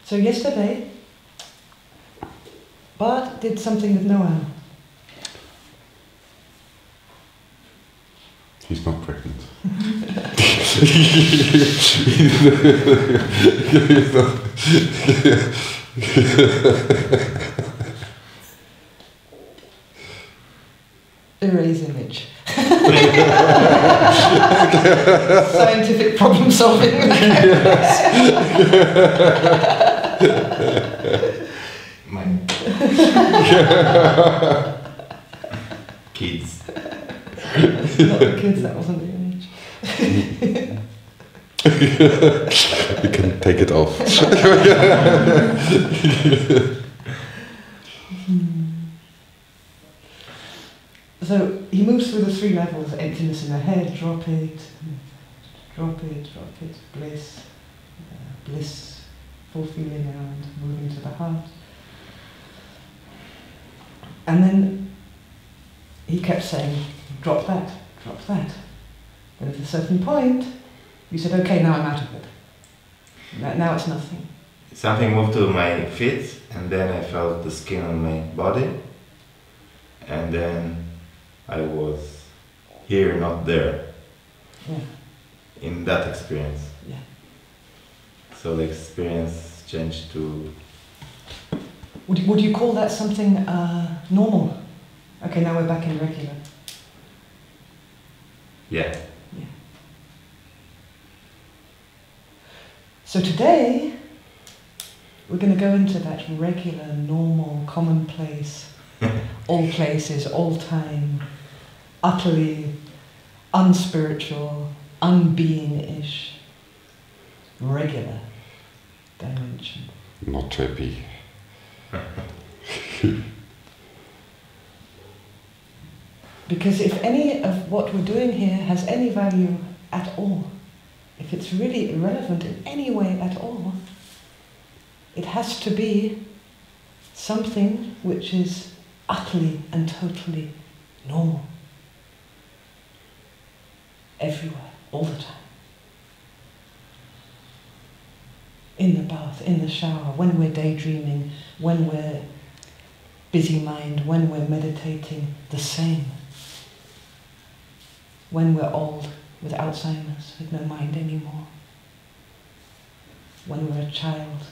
So yesterday, Bart did something with Noel. He's not pregnant. Erase image. Scientific problem solving. Mine. Kids. Not the kids, that wasn't the image. You can take it off. So he moves through the three levels: emptiness in the head, drop it, bliss, bliss, full feeling, and moving to the heart. And then he kept saying, drop that, drop that. But at a certain point, you said, okay, now I'm out of it. Now it's nothing. Something moved to my feet, and then I felt the skin on my body, and then I was here, not there. Yeah. In that experience. Yeah. So the experience changed to... Would you call that something normal? Okay, now we're back in regular. Yeah. Yeah. So today, we're going to go into that regular, normal, commonplace, all places, all time, utterly unspiritual, unbeing-ish, regular dimension. Not happy. Because if any of what we're doing here has any value at all, if it's really irrelevant in any way at all, it has to be something which is utterly and totally normal. Everywhere, all the time. In the bath, in the shower, when we're daydreaming, when we're busy mind, when we're meditating, the same. When we're old, with Alzheimer's, with no mind anymore. When we're a child,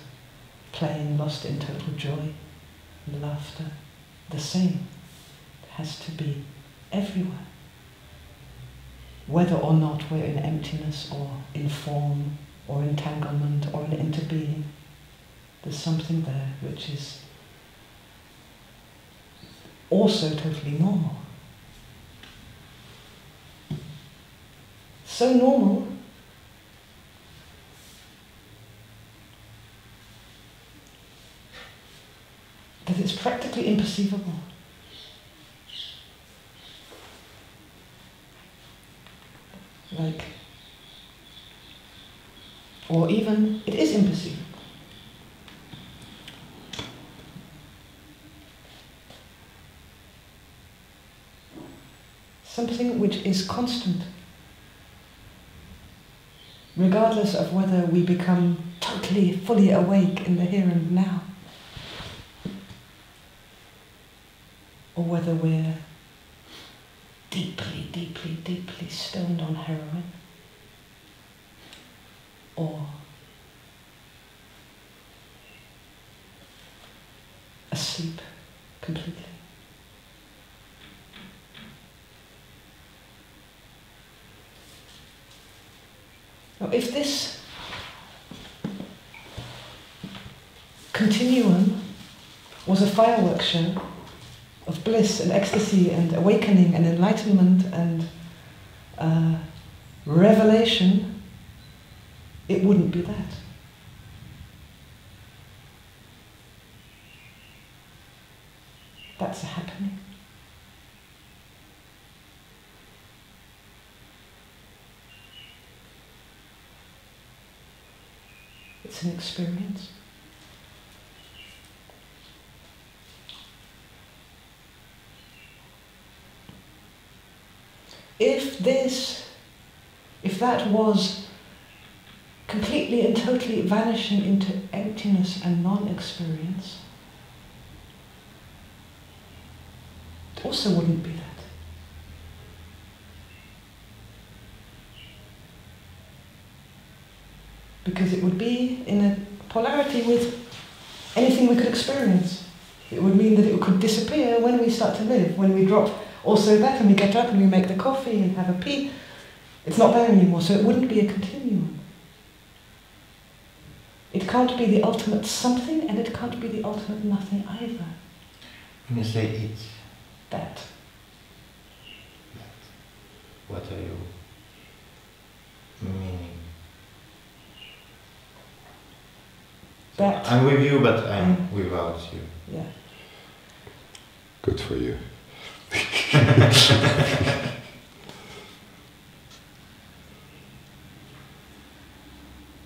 playing, lost in total joy and laughter, the same. It has to be everywhere. Whether or not we're in emptiness or in form or entanglement or in interbeing, there's something there which is also totally normal. So normal that it's practically imperceivable. Or even, it is imperceivable. Something which is constant, regardless of whether we become totally, fully awake in the here and now, or whether we're deeply, deeply, deeply stoned on heroin, or asleep completely. Now, if this continuum was a fireworks show of bliss and ecstasy and awakening and enlightenment and revelation, it wouldn't be that. That's a happening. It's an experience. If that was completely and totally vanishing into emptiness and non-experience, it also wouldn't be that. Because it would be in a polarity with anything we could experience. It would mean that it could disappear when we start to live, when we drop also that and we get up and we make the coffee and have a pee. It's not there anymore, so it wouldn't be a continuum. It can't be the ultimate something and it can't be the ultimate nothing either. When you say it, That. what are you meaning? That. I'm with you, but I'm without you. Yeah. Good for you.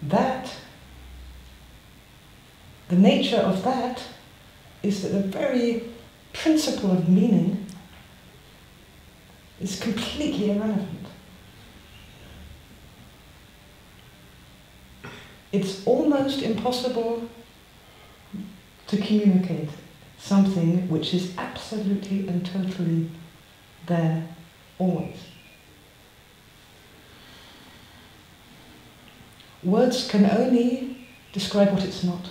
That, the nature of that is that the very principle of meaning is completely irrelevant. It's almost impossible to communicate something which is absolutely and totally there, always. Words can only describe what it's not.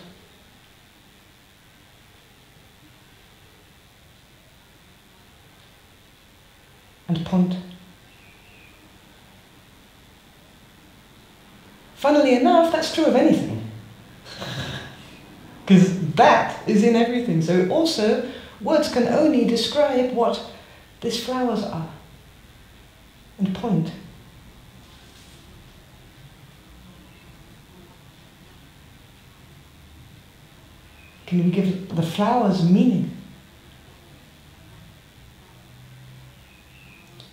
And point. Funnily enough, that's true of anything. Because that is in everything. So also, words can only describe what these flowers are. And point. Can we give the flowers meaning?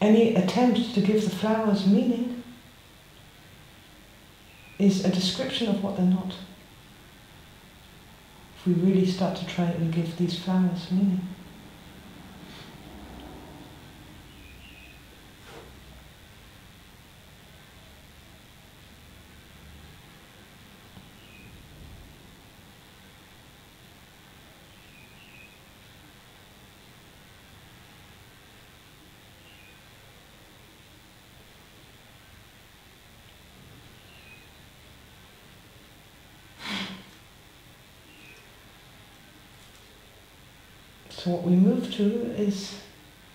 Any attempt to give the flowers meaning is a description of what they're not. If we really start to try and give these flowers meaning. So what we move to is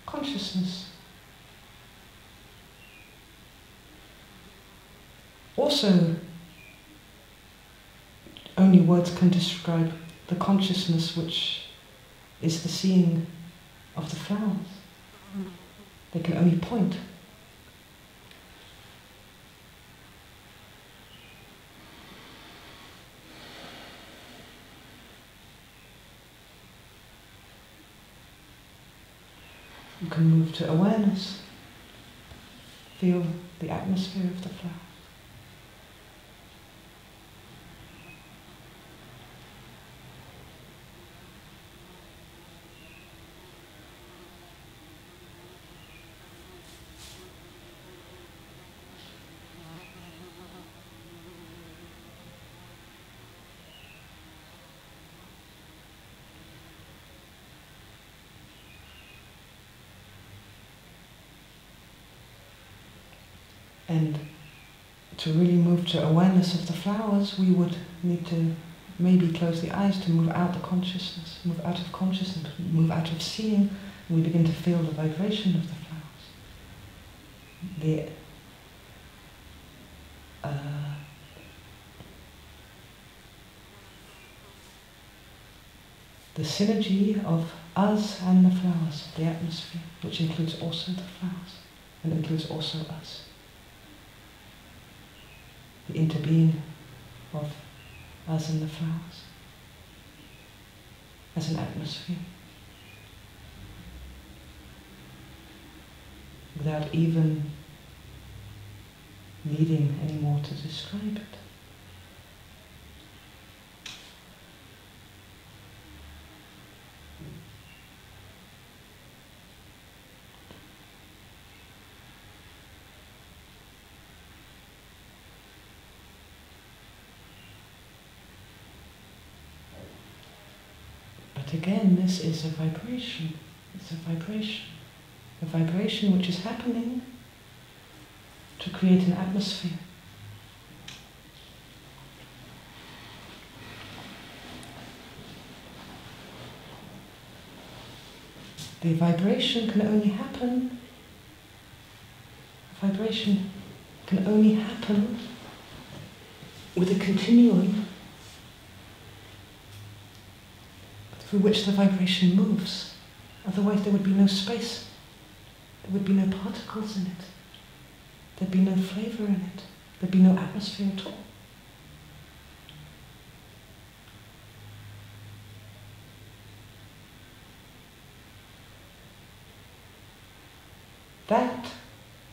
consciousness. Also, only words can describe the consciousness which is the seeing of the flowers. They can only point. You can move to awareness. Feel the atmosphere of the flower. And to really move to awareness of the flowers, we would need to maybe close the eyes to move out the consciousness, move out of consciousness, move out of seeing, and we begin to feel the vibration of the flowers. The synergy of us and the flowers, the atmosphere, which includes also the flowers, and includes also us. The interbeing of us and the flowers as an atmosphere, without even needing any more to describe it. But again, this is a vibration. It's a vibration. A vibration which is happening to create an atmosphere. The vibration can only happen. Vibration can only happen with a continuum through which the vibration moves. Otherwise there would be no space. There would be no particles in it. There'd be no flavor in it. There'd be no atmosphere at all. That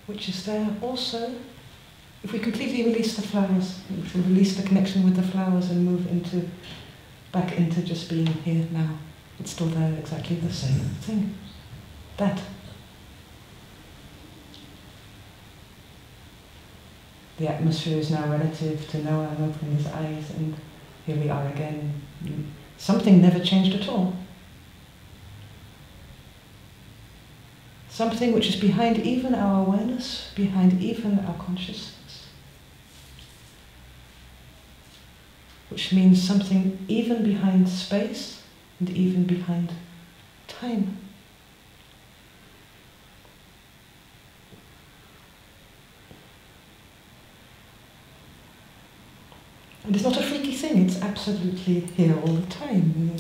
which is there also, if we completely release the flowers, if we release the connection with the flowers and move back into just being here now, it's still there, exactly the same thing. That. The atmosphere is now relative to Noah opening his eyes, and here we are again. Something never changed at all. Something which is behind even our awareness, behind even our consciousness. Which means something even behind space and even behind time. And it's not a freaky thing, it's absolutely here all the time.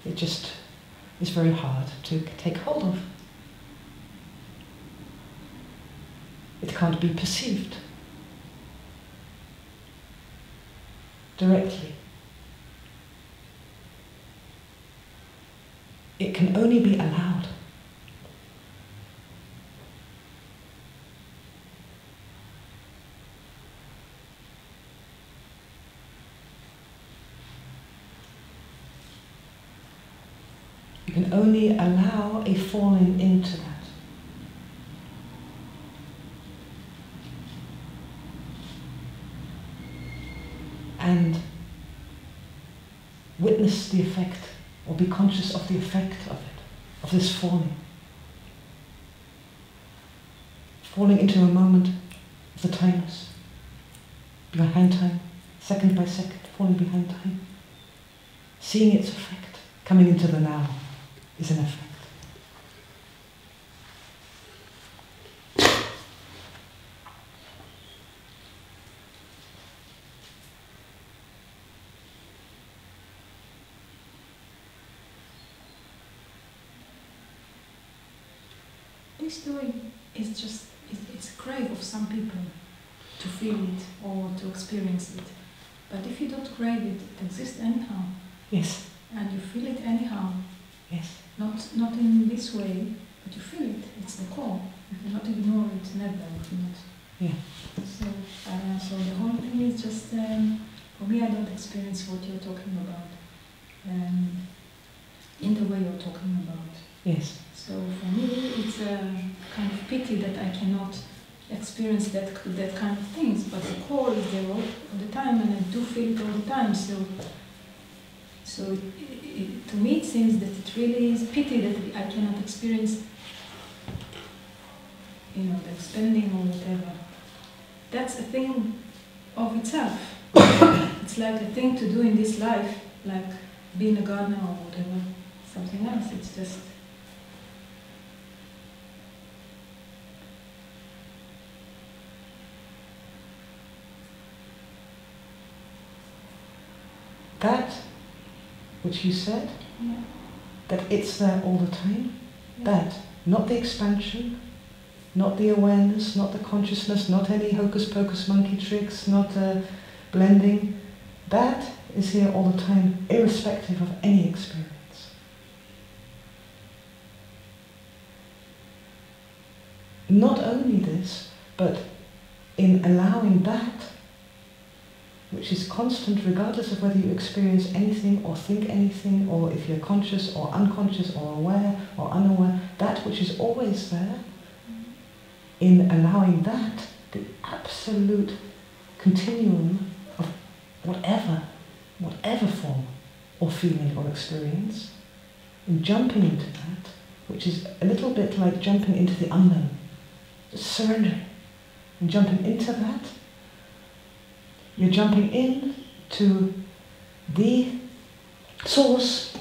It just is very hard to take hold of. It can't be perceived directly. It can only be allowed. You can only allow a falling into that. And witness the effect, or be conscious of the effect of it, of this falling. Falling into a moment of the timeless, behind time, second by second, falling behind time. Seeing its effect, coming into the now, is an effect. This doing is just, it's a crave of some people to feel it or to experience it. But if you don't crave it, it exists anyhow. Yes. And you feel it anyhow. Yes. Not in this way, but you feel it. It's the core. You cannot ignore it, never. Not. Yeah. So the whole thing is just, for me, I don't experience what you're talking about in the way you're talking about. Yes. So for me, it's a kind of pity that I cannot experience that kind of things, but the core is there all the time, and I do feel it all the time. So to me, it seems that it really is pity that I cannot experience, the expanding or whatever. That's a thing of itself. It's like a thing to do in this life, like being a gardener or whatever, something else. It's just. That which you said, Yeah. that it's there all the time, Yeah. that, not the expansion, not the awareness, not the consciousness, not any hocus pocus monkey tricks, not blending, that is here all the time, irrespective of any experience. Not only this, but in allowing that, which is constant regardless of whether you experience anything or think anything, or if you're conscious or unconscious or aware or unaware, that which is always there, in allowing that, the absolute continuum of whatever form, or feeling or experience, in jumping into that, which is a little bit like jumping into the unknown, just surrendering and jumping into that, you're jumping in to the source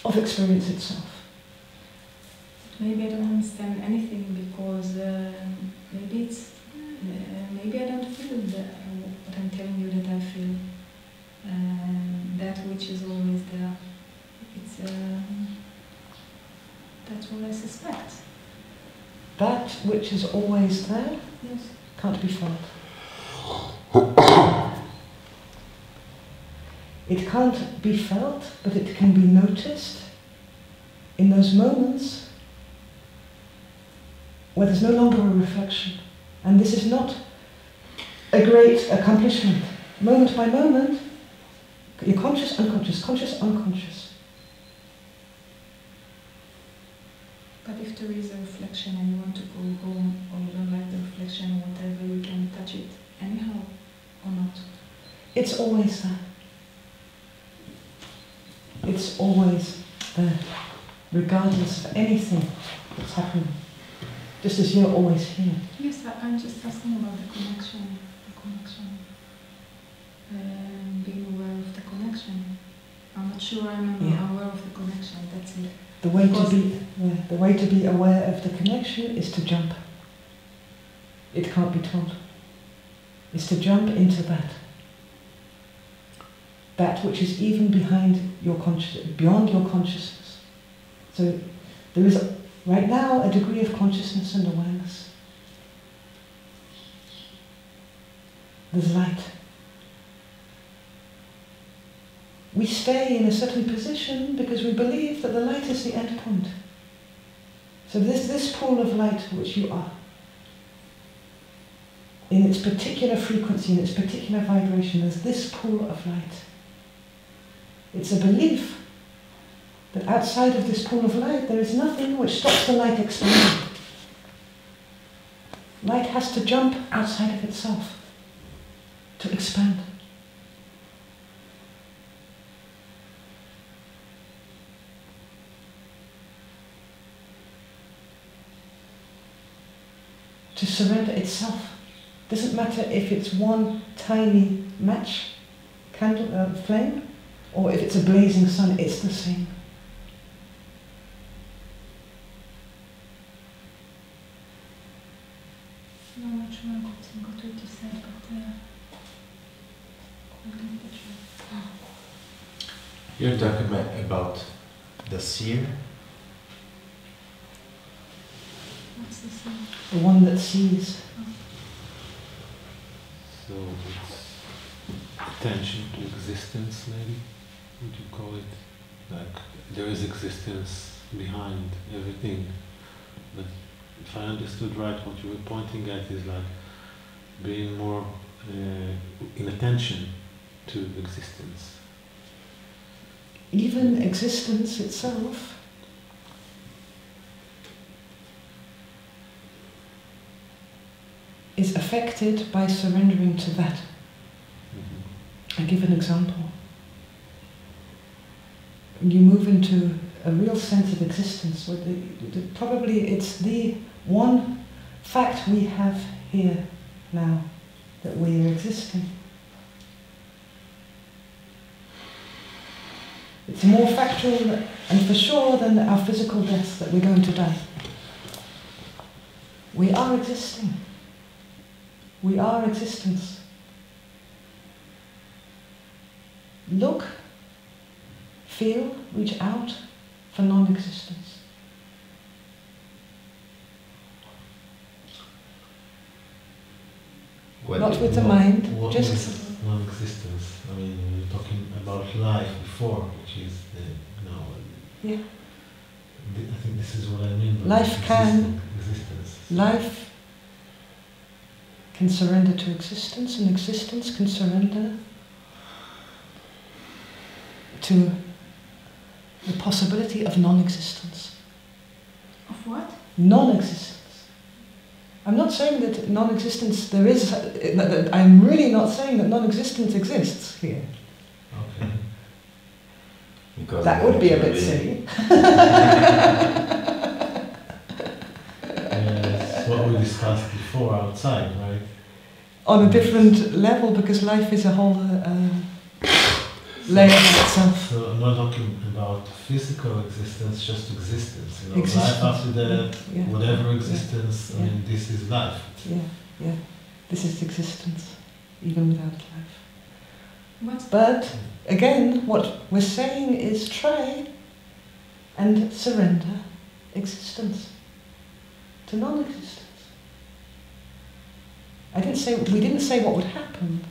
of experience itself. Maybe I don't understand anything because maybe I don't feel what I'm telling you that I feel. That which is always there. It's that's what I suspect. That which is always there, Yes. can't be felt. It can't be felt, but it can be noticed in those moments where there's no longer a reflection. And this is not a great accomplishment. Moment by moment, you're conscious, unconscious, conscious, unconscious. But if there is a reflection and you want to go home, or you don't like the reflection or whatever, you can touch it anyhow, or not. It's always there. It's always there, regardless of anything that's happening. Just as you're always here. Yes, I'm just asking about the connection. Being aware of the connection. I'm not sure I'm aware of the connection, that's it. The way to be aware of the connection is to jump. It can't be told. It's to jump into that. That which is even behind your beyond your consciousness. So there is right now a degree of consciousness and awareness. There's light. We stay in a certain position because we believe that the light is the end point. So this pool of light which you are, in its particular frequency, in its particular vibration, there's this pool of light. It's a belief that outside of this pool of light there is nothing which stops the light expanding. Light has to jump outside of itself to expand. To surrender itself. Doesn't matter if it's one tiny match candle flame or if it's a blazing sun, it's the same. I'm not sure I got what you said, but You're talking about the seer? what's the same? The one that sees. So it's attention to existence, maybe? Would you call it? Like there is existence behind everything. But if I understood right, what you were pointing at is like being more in attention to existence. Even existence itself is affected by surrendering to that. I give an example. When you move into a real sense of existence, probably it's the one fact we have here now, that we are existing. It's more factual and for sure than our physical death, that we're going to die. We are existing. We are existence. Look, feel, reach out for non-existence. Not with the mind, What just is non-existence? I mean, you're talking about life before, which is the now. Yeah. I think this is what I mean by Life can. existence. Life can surrender to existence, and existence can surrender to the possibility of non-existence. Of what? Non-existence. I'm not saying that non-existence there is, I'm really not saying that non-existence exists here. Okay. Because That would be a bit silly. It's what we discussed before outside, right? On a different level, because life is a whole layer of itself. So I'm not talking about physical existence, just existence. You know, Existence. life after that, Yeah. whatever existence. Yeah. I mean, this is life. Yeah. This is existence, even without life. What? But again, what we're saying is try and surrender existence to non-existence. We didn't say what would happen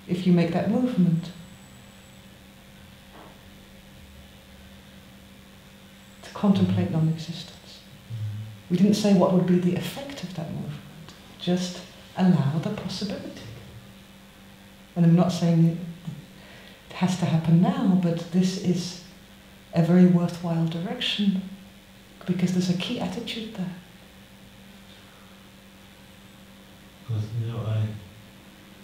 if you make that movement. To contemplate non-existence. We didn't say what would be the effect of that movement. Just allow the possibility. And I'm not saying it has to happen now, but this is a very worthwhile direction because there's a key attitude there. Because, you know,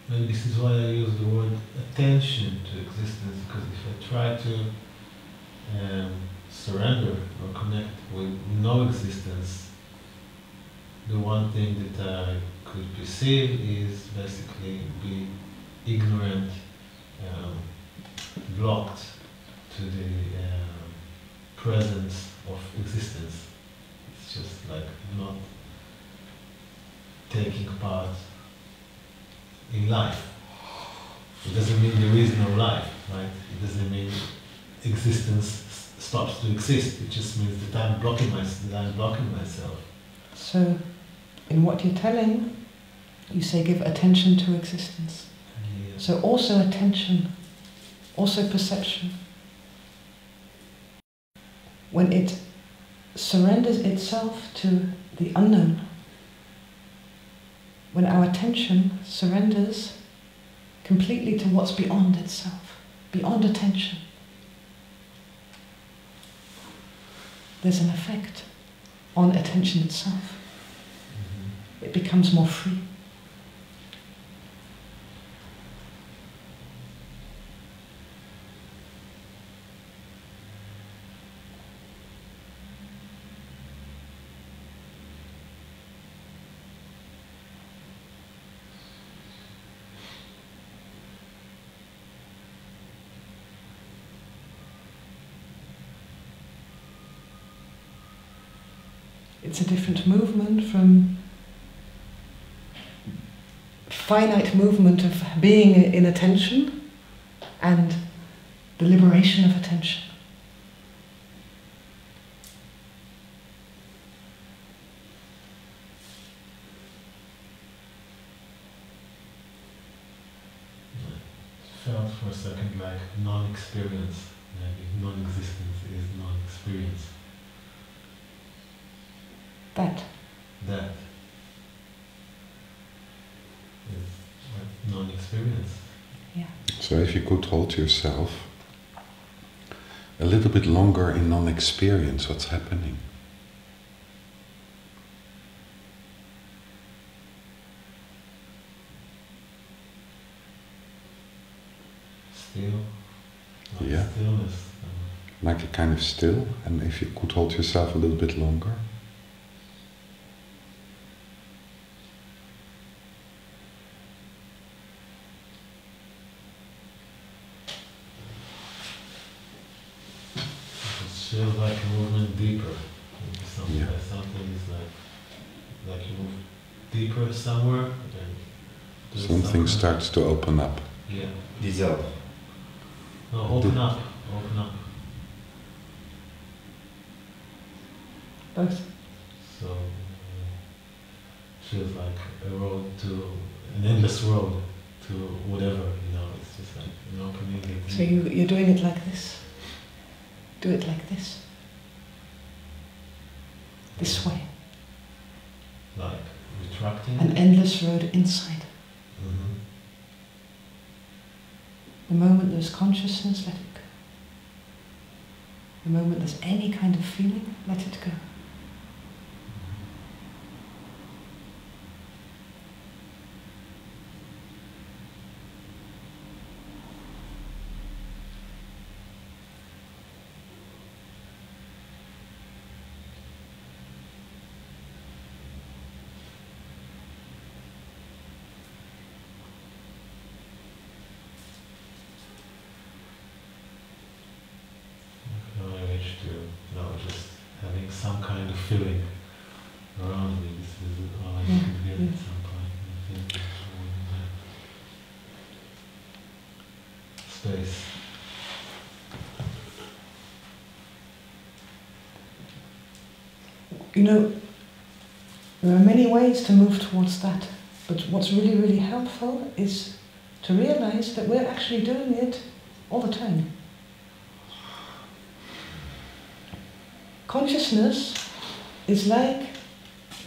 maybe this is why I use the word attention to existence, because if I try to surrender or connect with no existence, the one thing that I could perceive is basically be ignorant, blocked to the presence of existence. It's just like not taking part in life. It doesn't mean there is no life, right? It doesn't mean existence stops to exist. It just means that I'm blocking myself. So, in what you're telling, you say give attention to existence. Yeah. So also attention, also perception. When it surrenders itself to the unknown, when our attention surrenders completely to what's beyond itself, beyond attention, there's an effect on attention itself. It becomes more free. It's a different movement from finite movement of being in attention and the liberation of attention. It felt for a second like non-experience. Maybe non-existence is non-experience. That is like non-experience. Yeah. So if you could hold yourself a little bit longer in non-experience, what's happening? Still. Like Yeah. Stillness. Like a kind of still, and if you could hold yourself a little bit longer. It feels like a movement deeper. Something, Yeah. something is like you move deeper somewhere. And Something starts to open up. Yeah. Dissolve. No, open up. Open up. Both. So feels like a road to an endless road to whatever, you know. It's just like an opening. So you're doing it like this. Do it like this. This way. Like retracting. An endless road inside. Mm-hmm. The moment there's consciousness, let it go. The moment there's any kind of feeling, let it go. kind of feeling around me. This is all I can hear at some point. I think space. You know, there are many ways to move towards that, but what's really, really helpful is to realize that we're actually doing it all the time. Consciousness is like,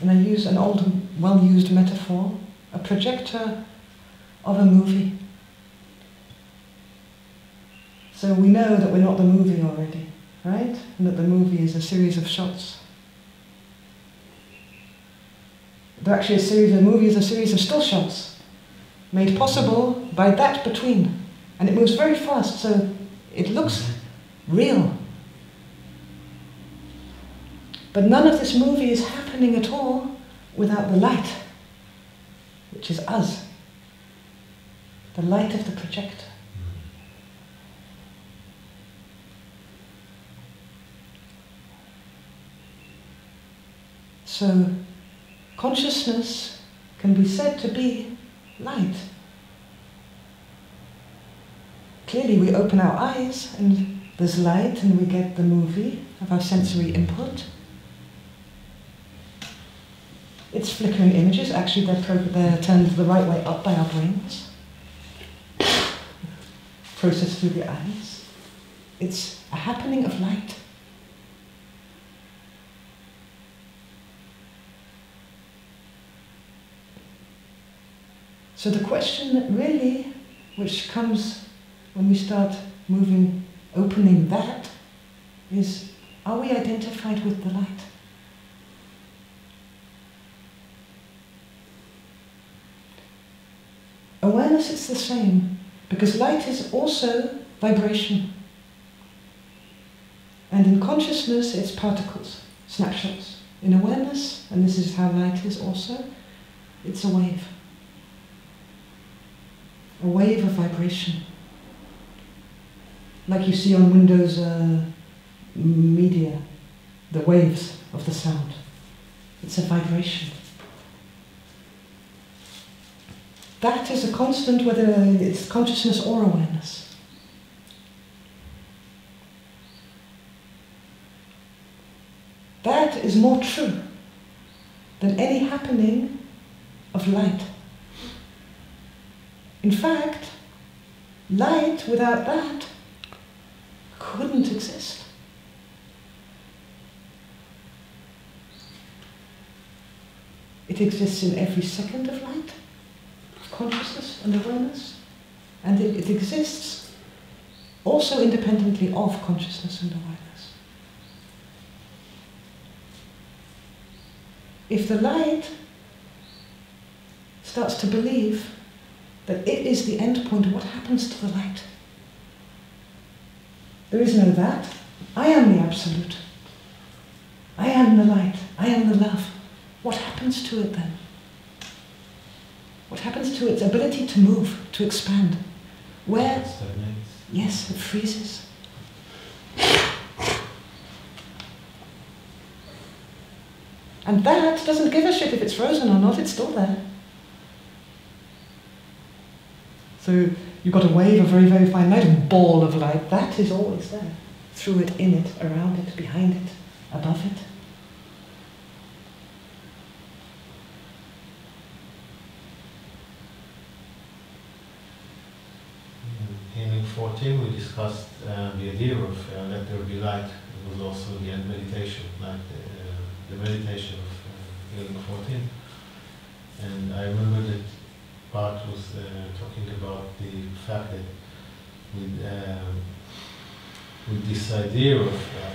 and I use an old, well-used metaphor, a projector of a movie. So we know that we're not the movie already, right? And that the movie is a series of shots. They're actually a movie is a series of still shots, made possible by that between. And it moves very fast, so it looks real. But none of this movie is happening at all without the light, which is us. The light of the projector. So, consciousness can be said to be light. Clearly we open our eyes and there's light and we get the movie of our sensory input. It's flickering images, actually they're turned the right way up by our brains. Processed through the eyes. It's a happening of light. So the question that really, which comes when we start moving, opening that, is, are we identified with the light? Awareness is the same, because light is also vibration. And in consciousness, it's particles, snapshots. In awareness, and this is how light is also, it's a wave. A wave of vibration. Like you see on Windows media, the waves of the sound. It's a vibration. That is a constant, whether it's consciousness or awareness. That is more true than any happening of light. In fact, light without that couldn't exist. It exists in every second of light, of consciousness and awareness, and it exists also independently of consciousness and awareness. If the light starts to believe that it is the end point, what happens to the light? There is no that. I am the absolute. I am the light. I am the love. What happens to it then? What happens to its ability to move, to expand? Where? Yes, it freezes. And that doesn't give a shit if it's frozen or not, it's still there. So you've got a wave of very, very fine light, a ball of light. That is always there. Through it, in it, around it, behind it, above it. In 14 we discussed the idea of let there be light. It was also the end meditation, like the meditation of healing 14. And I remember that Bart was talking about the fact that with this idea of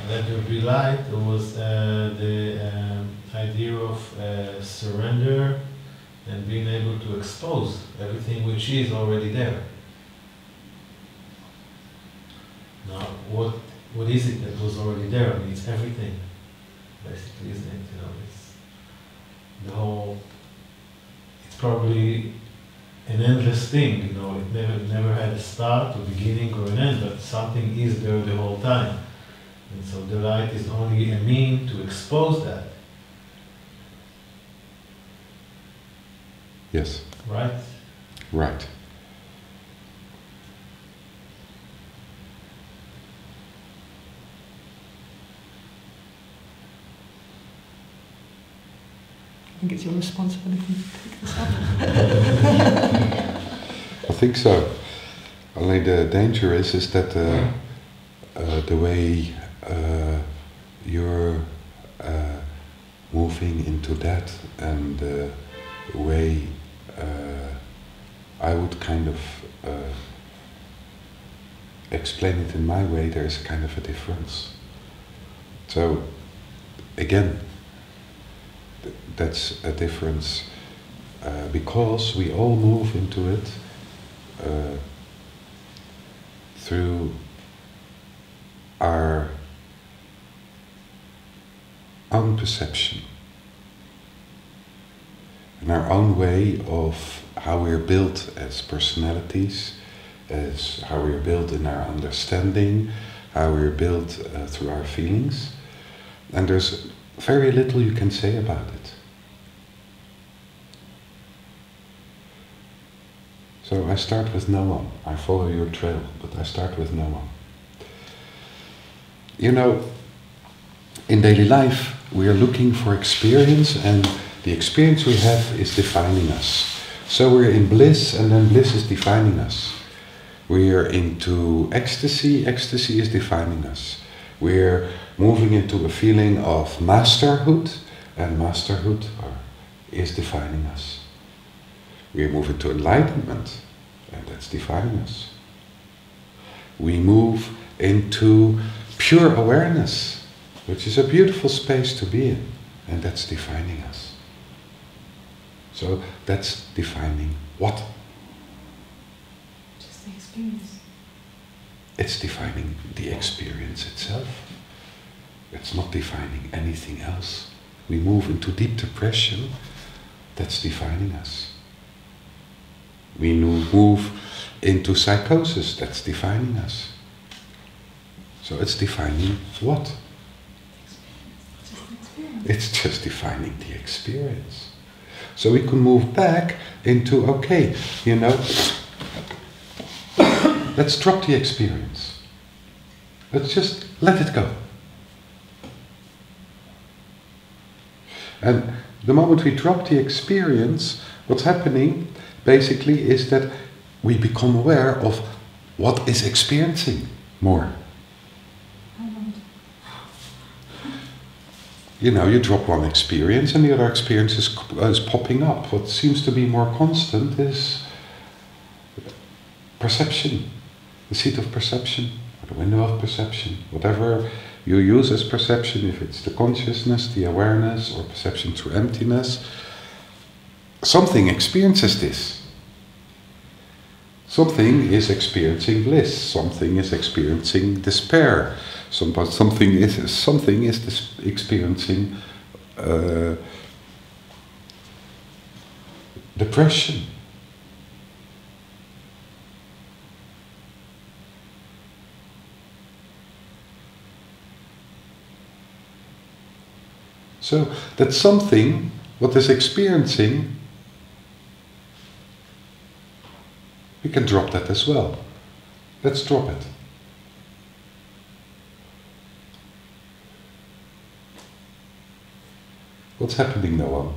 let there be light, there was the idea of surrender and being able to expose everything which is already there. Now, what is it that was already there? I mean, it's everything, basically, isn't it? You know, it's the whole. It's probably an endless thing. You know, it never had a start, or beginning, or an end, but something is there the whole time. And so the light is only a mean to expose that. Yes. Right? Right. I think it's your responsibility to pick this up. I think so. Only the danger is that the way you're moving into that, and the way I would kind of explain it in my way, there's kind of a difference. So, again, that's a difference because we all move into it through our own perception and our own way of how we're built as personalities, as how we're built in our understanding, how we're built through our feelings, and there's very little you can say about it. So I start with no one. I follow your trail, but I start with no one. You know, in daily life we are looking for experience, and the experience we have is defining us. So we're in bliss, and then bliss is defining us. We're into ecstasy, ecstasy is defining us. We're moving into a feeling of masterhood, and masterhood is defining us. We move into enlightenment, and that's defining us. We move into pure awareness, which is a beautiful space to be in, and that's defining us. So that's defining what? Just the experience. It's defining the experience itself. It's not defining anything else. We move into deep depression, that's defining us. We move into psychosis, that's defining us. So it's defining what? It's just defining the experience. So we can move back into, okay, you know, let's drop the experience. Let's just let it go. And the moment we drop the experience, what's happening basically is that we become aware of what is experiencing more. You know, you drop one experience and the other experience is popping up. What seems to be more constant is perception, the seat of perception, or the window of perception, whatever you use as perception, if it's the consciousness, the awareness, or perception through emptiness, something experiences this. Something is experiencing bliss, something is experiencing despair, something is experiencing depression. So that something, what is experiencing, we can drop that as well. Let's drop it. What's happening, Noam?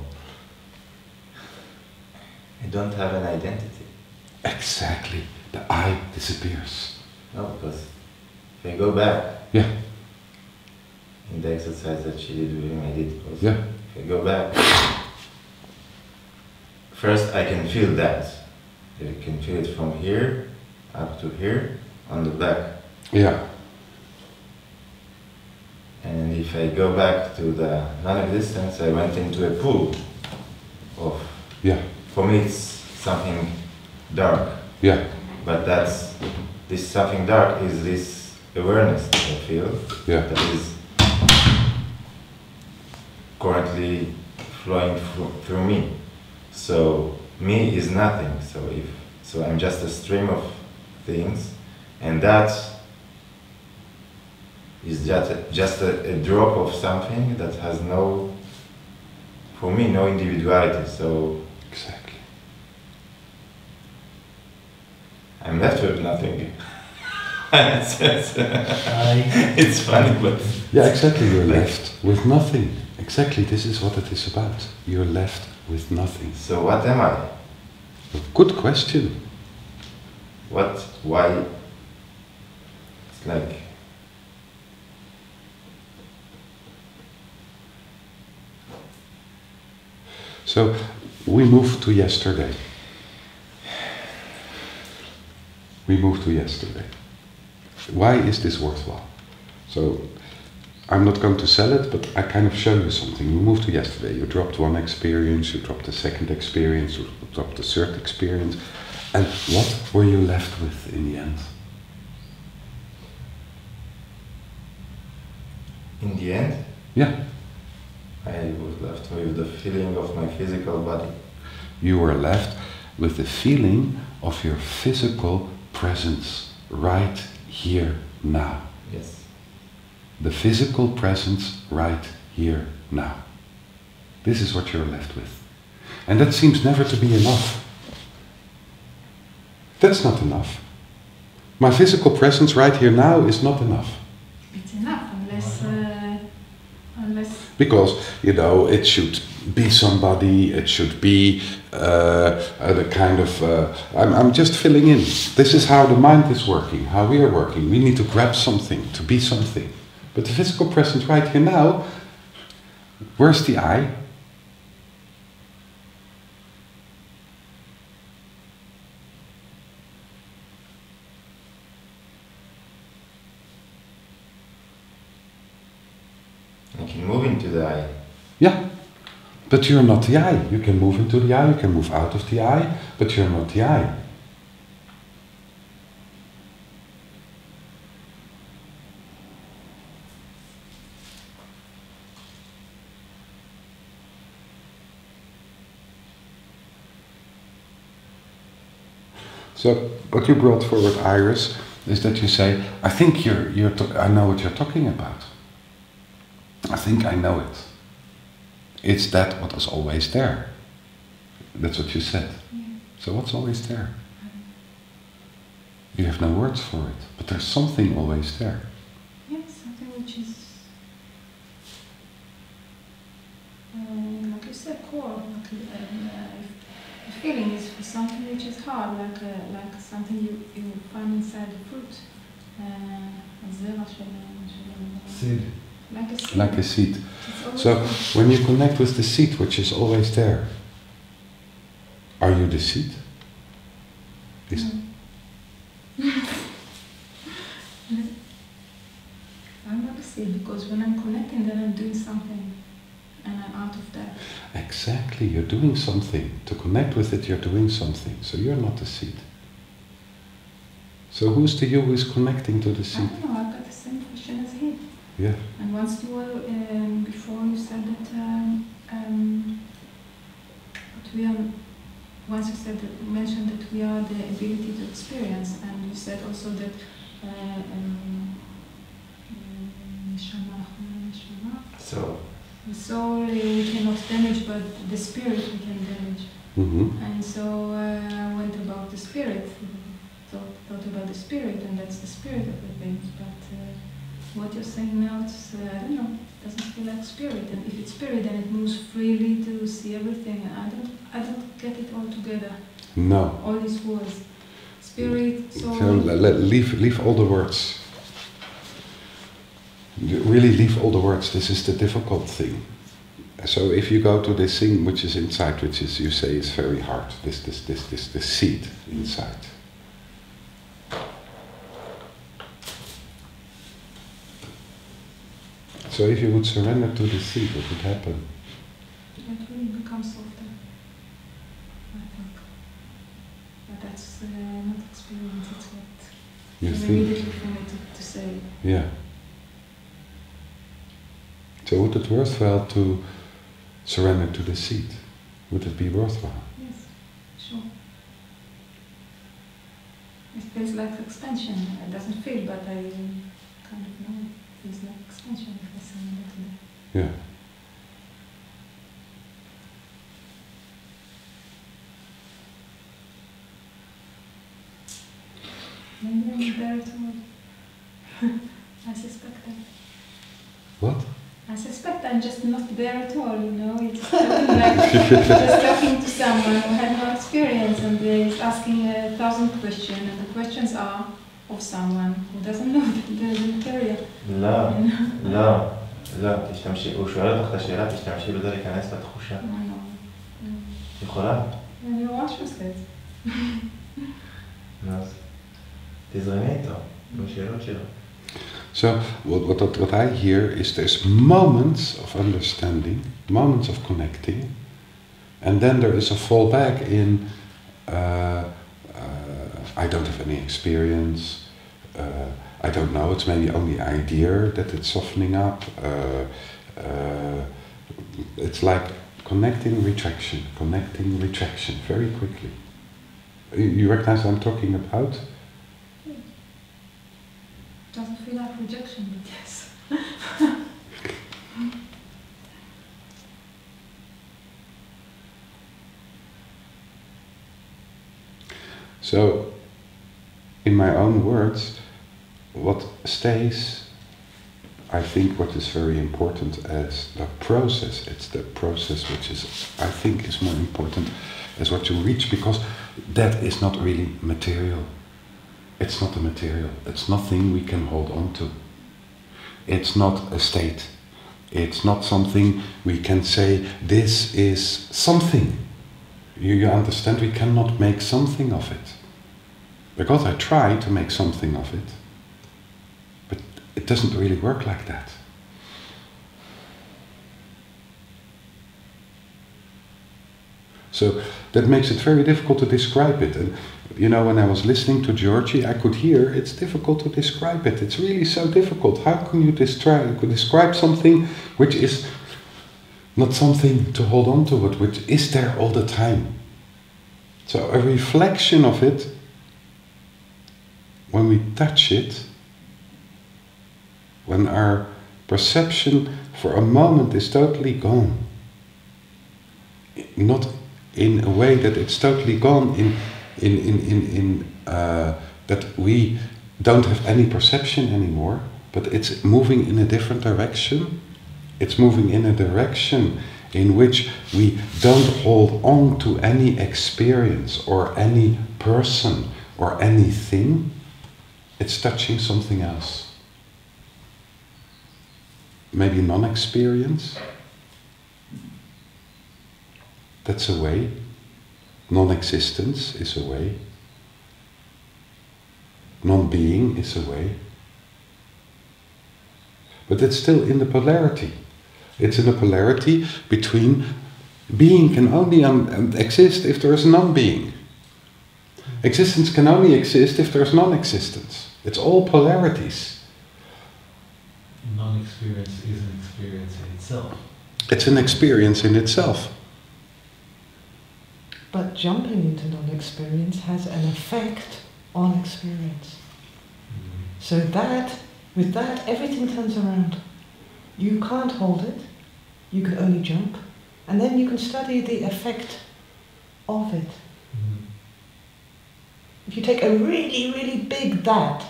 I don't have an identity. Exactly. The I disappears. No, because if I go back, yeah, in the exercise that she did with him, I did also. Yeah. If I go back, first I can feel that. I can feel it from here up to here on the back. Yeah. And if I go back to the non-existence, I went into a pool of, Yeah. for me it's something dark. Yeah. But that's, this something dark is this awareness that I feel, Yeah. that is currently flowing through me. So me is nothing. So I'm just a stream of things, and that is just a drop of something that has no, for me, no individuality. So Exactly. I'm left with nothing. It's funny, but Yeah, exactly. You're left with nothing. Exactly. This is what it is about. You're left with nothing. so what am I? Good question. What? Why? It's like, So we move to yesterday. We move to yesterday. Why is this worthwhile? So I'm not going to sell it, but I kind of show you something. You move to yesterday. You dropped one experience, you dropped the second experience, you dropped the third experience. And what were you left with in the end? in the end, Yeah, I was left with the feeling of my physical body. you were left with the feeling of your physical presence right here now. Yes. The physical presence right here now. This is what you're left with. And that seems never to be enough. That's not enough. My physical presence right here now is not enough. It's enough unless Because, you know, it should be somebody, it should be the kind of... I'm just filling in. This is how the mind is working, how we are working. We need to grab something, to be something. But the physical presence right here now, where's the I? I can move into the I. Yeah, but you're not the I. You can move into the I, you can move out of the I, but you're not the I. So what you brought forward, Iris, is that you say, I think I know what you're talking about. I think I know it. It's that what was always there. That's what you said. Yeah. So what's always there? You have no words for it, but there's something always there. Yeah, something which is, like you said, core. Like, the feeling is for something which is hard, like something you find inside the fruit. Seed. Like a seed. Like a seed. It's always So there. when you connect with the seed, which is always there, are you the seed? Is I'm not a seed because when I'm connecting, then I'm doing something, and I'm out of that. Exactly, you're doing something. To connect with it, you're doing something. So you're not the seed. So who's the you who is connecting to the I seed? don't know. I've got the same question as him. Yeah. And once you were before you said that we are. Once you said that, mentioned that we are the ability to experience, and you said also that So the soul we cannot damage, but the spirit we can damage. Mm-hmm. And so I went about the spirit, thought about the spirit, and that's the spirit of the things. But what you're saying now, it's, I don't know, doesn't feel like spirit. And if it's spirit, then it moves freely to see everything. And I don't get it all together. No. All these words, spirit, soul. So leave all the words. Really leave all the words. This is the difficult thing. So if you go to this thing which is inside, which is, you say, is very hard. This seed inside. So if you would surrender to the seed, what would happen? It really becomes softer, I think. But that's not experience, it's what You came think? immediately for me to say. Yeah. So would it worthwhile to surrender to the seed? Would it be worthwhile? Yes, sure. It feels like expansion. It doesn't feel, but I kind of know. is like expansion of the seminar. Yeah. Maybe I'm there at all. I suspect that. What? I suspect I'm just not there at all, you know. It's like just talking to someone who had no experience and is asking 1,000 questions, and the questions are of someone who doesn't know the material. לא, לא, לא, תשתמשי, הוא שואל אותך את השאלה, תשתמשי בזה להיכנס לתחושה. יכולה? אני ממש עושה את זה. אז תזרמי איתו, עם השאלות שלו. So what I hear is there's moments of understanding, moments of connecting, and then there is a fallback in I don't have any experience, I don't know, it's maybe only idea that it's softening up. It's like connecting, retraction, very quickly. You recognize what I'm talking about? Doesn't feel like rejection, but yes. So, in my own words, what stays, I think what is very important as the process, it's the process which is, I think is more important as what you reach, because that is not really material. It's not a material, it's nothing we can hold on to. It's not a state. It's not something we can say, this is something. You understand, we cannot make something of it. Because I try to make something of it, but it doesn't really work like that. So that makes it very difficult to describe it. And you know, when I was listening to Georgi, I could hear it's difficult to describe it. It's really so difficult. How can you describe something which is not something to hold on to, but which is there all the time? So a reflection of it, when we touch it, when our perception for a moment is totally gone, not in a way that it's totally gone in that we don't have any perception anymore, but it's moving in a different direction. It's moving in a direction in which we don't hold on to any experience or any person or anything. It's touching something else. Maybe non-experience. That's a way. Non-existence is a way. Non-being is a way. But it's still in the polarity. It's in the polarity between being can only exist if there is non-being. Existence can only exist if there is non-existence. It's all polarities. Non-experience is an experience in itself. It's an experience in itself. But jumping into non-experience has an effect on experience. So that, with that, everything turns around. You can't hold it, you can only jump, and then you can study the effect of it. If you take a really, really big that,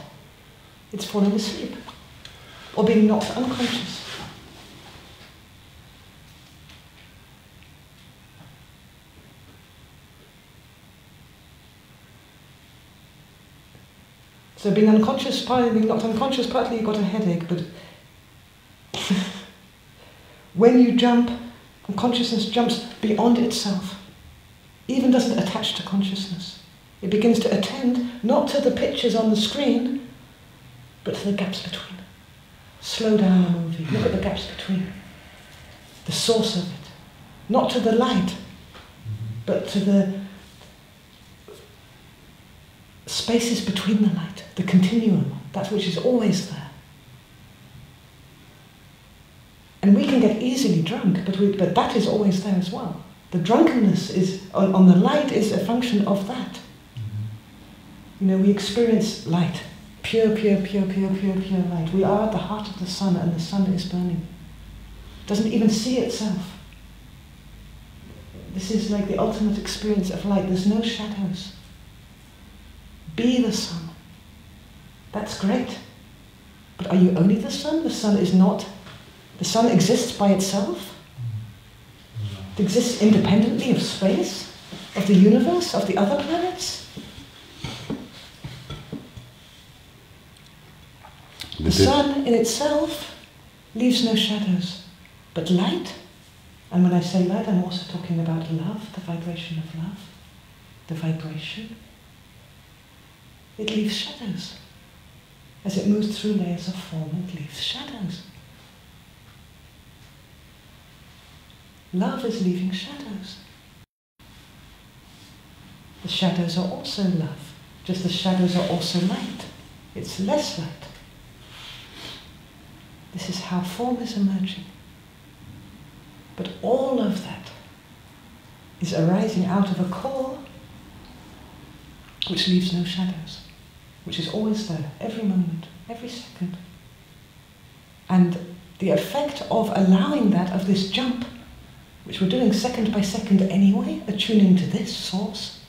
it's falling asleep, or being knocked unconscious. So being unconscious, partly being knocked unconscious, partly you got a headache, but when you jump, consciousness jumps beyond itself, even doesn't attach to consciousness. It begins to attend not to the pictures on the screen, but to the gaps between. Slow down the movie, look at the gaps between, the source of it. Not to the light, but to the spaces between the light, the continuum, that which is always there. And we can get easily drunk, but that is always there as well. The drunkenness is on the light is a function of that. You know, we experience light, Pure, pure, pure, pure, pure, pure light. We are at the heart of the sun, and the sun is burning. Doesn't even see itself. This is like the ultimate experience of light. There's no shadows. Be the sun. That's great. But are you only the sun? The sun is not. The sun exists by itself. It exists independently of space, of the universe, of the other planets. The sun in itself leaves no shadows, but light, and when I say light, I'm also talking about love, the vibration of love, the vibration. It leaves shadows. As it moves through layers of form, it leaves shadows. Love is leaving shadows. The shadows are also love, just as shadows are also light. It's less light. This is how form is emerging. But all of that is arising out of a core which leaves no shadows, which is always there, every moment, every second. And the effect of allowing that, of this jump, which we're doing second by second anyway, attuning to this source,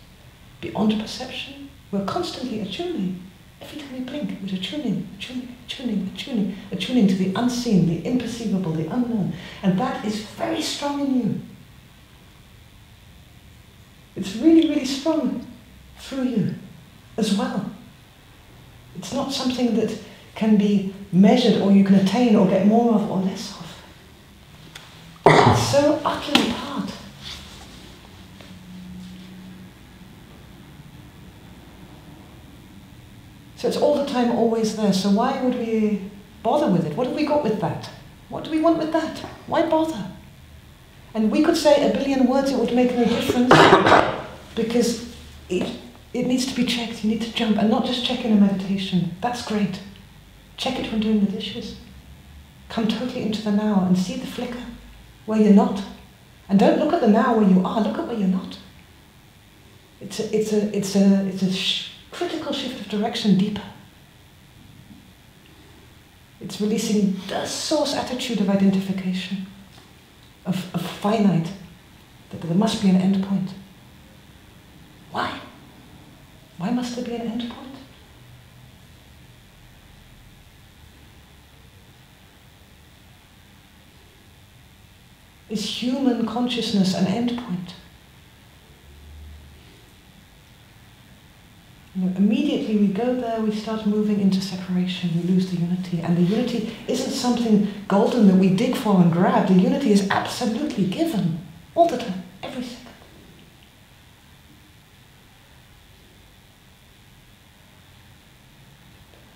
beyond perception, we're constantly attuning. Every time we blink, we're attuning to the unseen, the imperceivable, the unknown. And that is very strong in you. It's really, really strong through you as well. It's not something that can be measured or you can attain or get more of or less of. It's so utterly part. So it's all the time, always there. So why would we bother with it? What have we got with that? What do we want with that? Why bother? And we could say a billion words, it would make no difference, because it needs to be checked. You need to jump, and not just check in a meditation. That's great. Check it when doing the dishes. Come totally into the now and see the flicker where you're not. And don't look at the now where you are. Look at where you're not. It's a critical shift of direction deeper. It's releasing the source attitude of identification, of finite, that there must be an end point. Why? Why must there be an end point? Is human consciousness an end point? Immediately we go there, we start moving into separation, we lose the unity. And the unity isn't something golden that we dig for and grab. The unity is absolutely given, all the time, every second.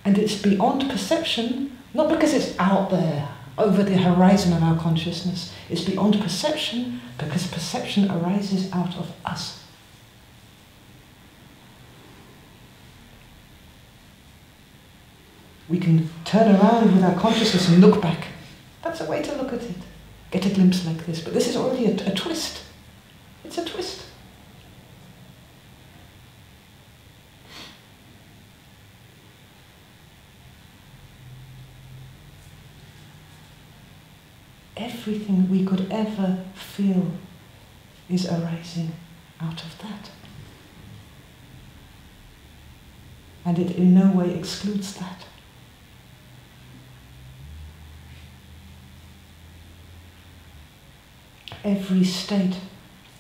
And it's beyond perception, not because it's out there, over the horizon of our consciousness. It's beyond perception because perception arises out of us. We can turn around with our consciousness and look back. That's a way to look at it. Get a glimpse like this. But this is already a twist. It's a twist. Everything we could ever feel is arising out of that. And it in no way excludes that. Every state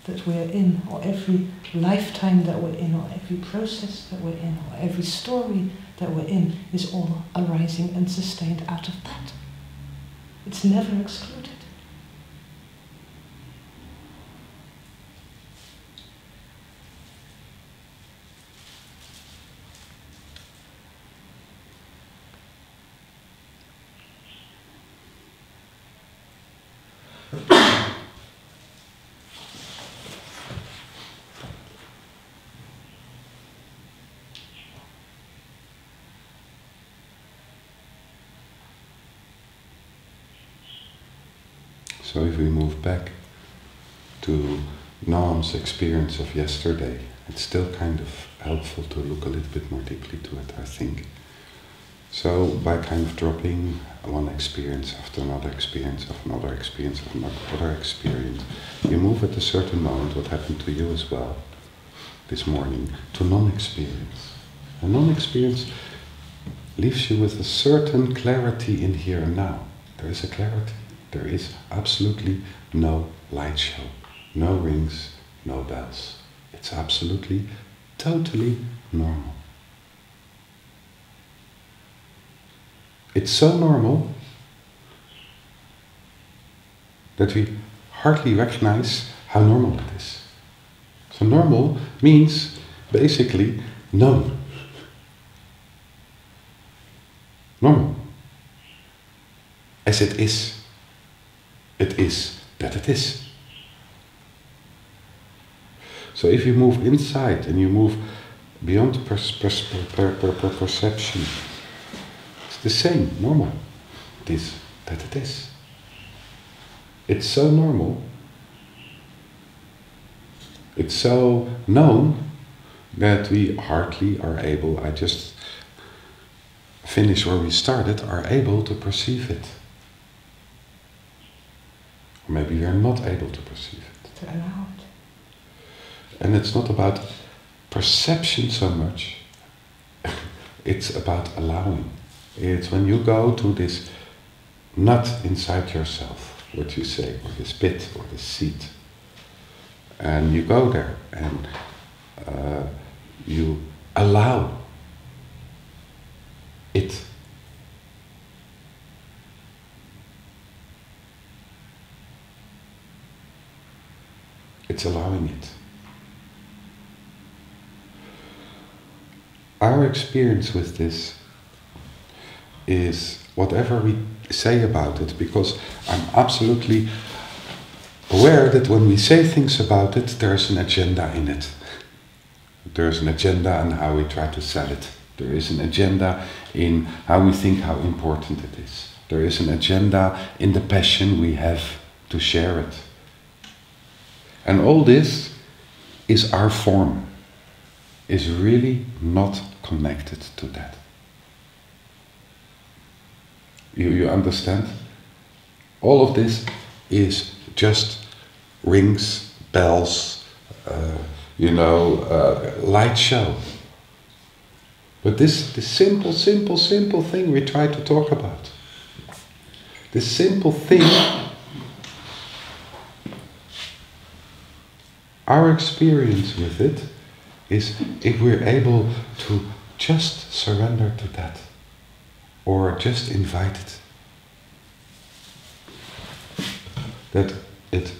that we're in, or every lifetime that we're in, or every process that we're in, or every story that we're in, is all arising and sustained out of that. It's never excluded. So if we move back to Noam's experience of yesterday, it's still kind of helpful to look a little bit more deeply to it, I think. So by kind of dropping one experience after another experience of another experience of another experience, you move at a certain moment, what happened to you as well this morning, to non-experience. And non-experience leaves you with a certain clarity in here and now. There is a clarity. There is absolutely no light show, no rings, no bells. It's absolutely, totally normal. It's so normal that we hardly recognize how normal it is. So normal means basically known. Normal. As it is. It is that it is. So if you move inside and you move beyond perception, it's the same, normal. It is that it is. It's so normal, it's so known that we hardly are able, I just finish where we started, are able to perceive it. Or maybe we are not able to perceive it. To allow it. And it's not about perception so much, it's about allowing. It's when you go to this nut inside yourself, what you say, or this pit, or this seat, and you go there, and you allow it. It's allowing it. Our experience with this is whatever we say about it, because I'm absolutely aware that when we say things about it, there's an agenda in it. There's an agenda in how we try to sell it. There is an agenda in how we think how important it is. There is an agenda in the passion we have to share it. And all this is our form, is really not connected to that. You understand? All of this is just rings, bells, light show. But this simple thing we try to talk about. This simple thing, our experience with it is if we're able to just surrender to that. Or just invite it. That it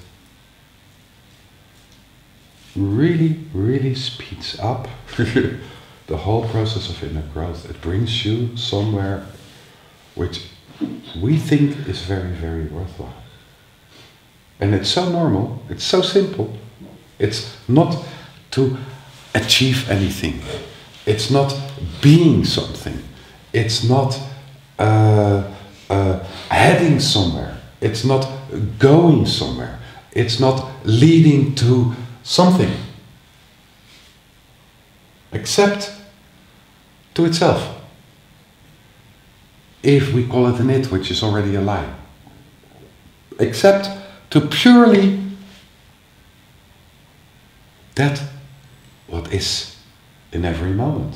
really speeds up the whole process of inner growth. It brings you somewhere which we think is very worthwhile. And it's so normal, it's so simple. It's not to achieve anything. It's not being something. It's not heading somewhere. It's not going somewhere. It's not leading to something. Except to itself. If we call it an it, which is already a lie. Except to purely that what is in every moment.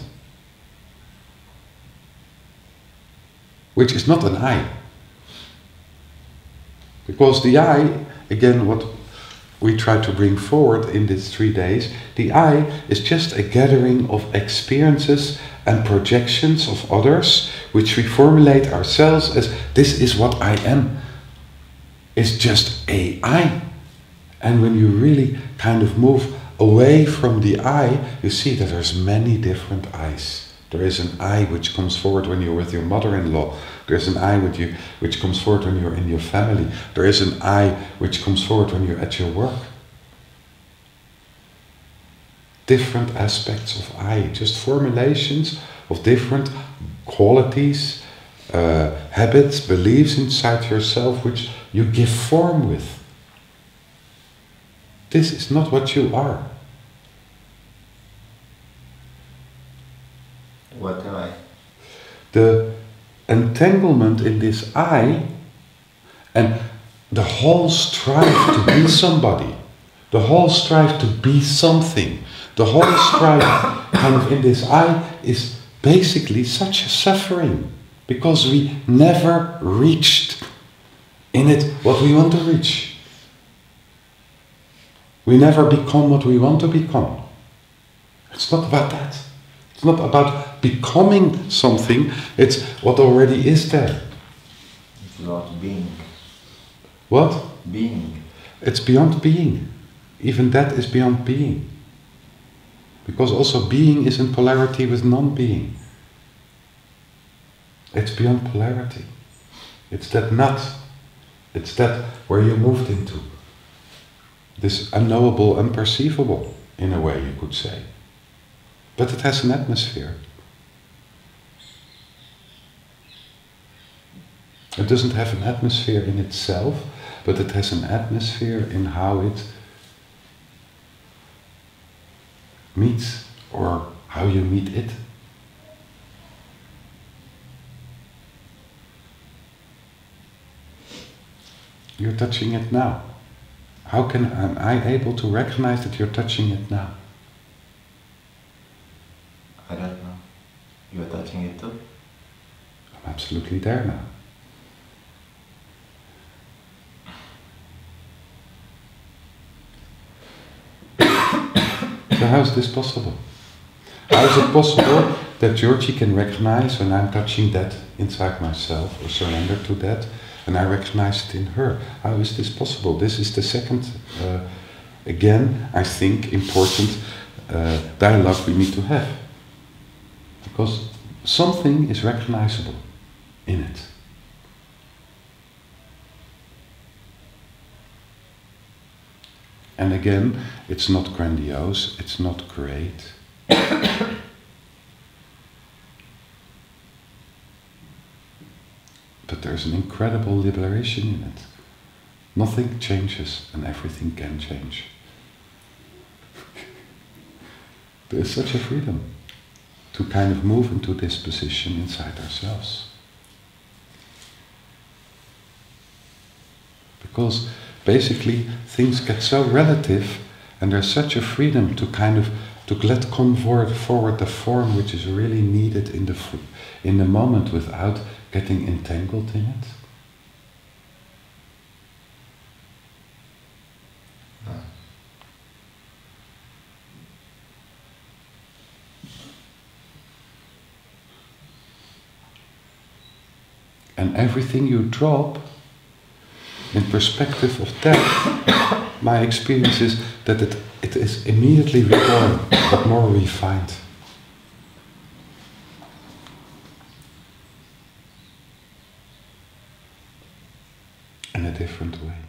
Which is not an I. Because the I, again, what we try to bring forward in these 3 days, the I is just a gathering of experiences and projections of others, which we formulate ourselves as, this is what I am. It's just a I. And when you really kind of move away from the I, you see that there's many different I's. There is an I which comes forward when you're with your mother-in-law. There's an I with you which comes forward when you're in your family. There is an I which comes forward when you're at your work. Different aspects of I, just formulations of different qualities, habits, beliefs inside yourself which you give form with. This is not what you are. What am I? The entanglement in this I, and the whole strive to be somebody, the whole strive to be something, the whole strive kind of in this I is basically such a suffering, because we never reached in it what we want to reach. We never become what we want to become. It's not about that. It's not about becoming something, it's what already is there. It's about being. What? Being. It's beyond being. Even that is beyond being. Because also being is in polarity with non-being. It's beyond polarity. It's that nut. It's that where you moved into. This unknowable, unperceivable, in a way you could say. But it has an atmosphere. It doesn't have an atmosphere in itself, but it has an atmosphere in how it meets, or how you meet it. You're touching it now. How am I able to recognize that you're touching it now? I don't know. You're touching it too? I'm absolutely there now. So how is this possible? How is it possible that Georgi can recognize when I'm touching that inside myself, or surrender to that, and I recognize it in her? How is this possible? This is the second, again, I think, important dialogue we need to have. Because something is recognizable in it. And again, it's not grandiose, it's not great. But there's an incredible liberation in it. Nothing changes and everything can change. There's such a freedom to kind of move into this position inside ourselves. Because basically things get so relative, and there's such a freedom to kind of to let come forward the form which is really needed in the moment without getting entangled in it. And everything you drop, in perspective of that, my experience is that it is immediately reborn, but more refined. In a different way.